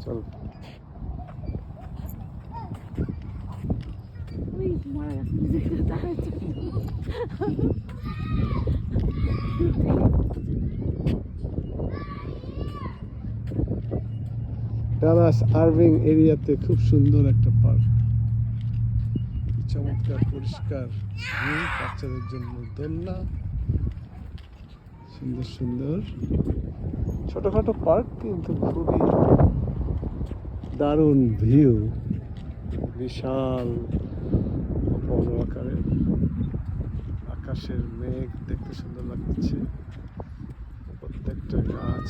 চল। Dallas Irving এরিয়াতে খুব সুন্দর একটা পার্ক, চমৎকার পরিষ্কার ভিউ, বাচ্চাদের জন্য দোলনা, সুন্দর সুন্দর ছোটখাটো পার্ক, কিন্তু খুবই দারুণ ভিউ, বিশাল বড় আকারের, আকাশের মেঘ দেখতে সুন্দর লাগছে, প্রত্যেকটা গাছ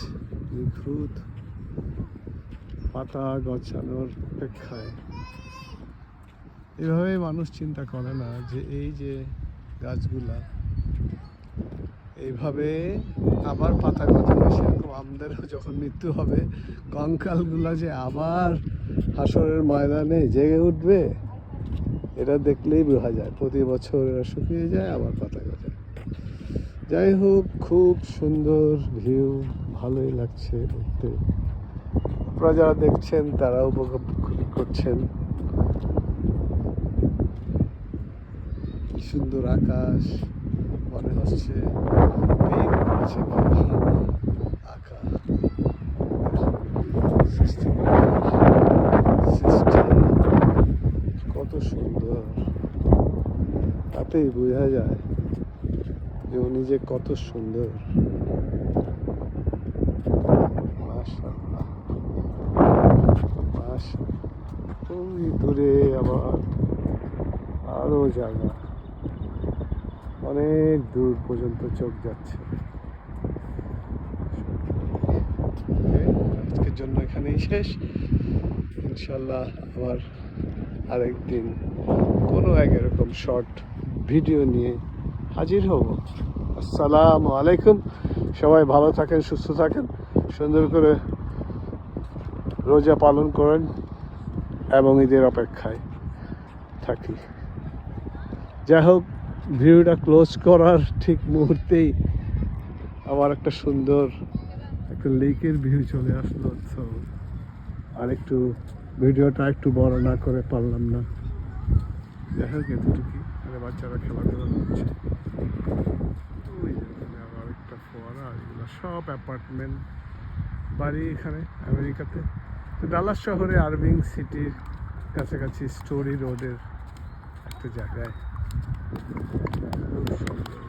নিখুঁত, পাতা গছানোর অপেক্ষায়। এভাবে মানুষ চিন্তা করে না যে এই যে গাছগুলা এইভাবে আবার পাতা গজাবে, সেরকম আমাদেরও যখন মৃত্যু হবে কঙ্কালগুলা যে আবার হাসরের ময়দানে জেগে উঠবে, এটা দেখলেই বোঝা যায়। প্রতি বছর এরা শুকিয়ে যায়, আবার পাতা গজায়। যাই হোক, খুব সুন্দর ভিউ, ভালোই লাগছে দেখতে। আপনারা যারা দেখছেন তারা উপভোগ করছেন। সুন্দর আকাশ, মনে হচ্ছে আঁকা কত সুন্দর, তাতেই বোঝা যায় যে উনি যে কত সুন্দর। মাশাআল্লাহ, মাশাআল্লাহ। ওই দূরে আবার আরো জায়গা, অনেক দূর পর্যন্ত চোখ যাচ্ছে। আজকের জন্য এখানেই শেষ। ইনশাল্লাহ আবার আরেকদিন কোনো এক এরকম শর্ট ভিডিও নিয়ে হাজির হব। আসসালামু আলাইকুম। সবাই ভালো থাকেন, সুস্থ থাকেন, সুন্দর করে রোজা পালন করেন এবং ঈদের অপেক্ষায় থাকি। যাই হোক, ভিডিওটা ক্লোজ করার ঠিক মুহূর্তেই আমার একটা সুন্দর একটা লেকের ভিউ চলে আসলো। তো আর একটু ভিডিওটা একটু বড় না করে পারলাম না। যাই হোক, এতটুকুই। বাচ্চারা খেলাধুলা করছে, ওই যেখানে আবার একটা ফোয়ারা, এগুলো সব অ্যাপার্টমেন্ট বাড়ি এখানে আমেরিকাতে। তো ডালাস শহরে আরভিং সিটির কাছাকাছি স্টোরি রোডের একটা জায়গায় খুব সুন্দর।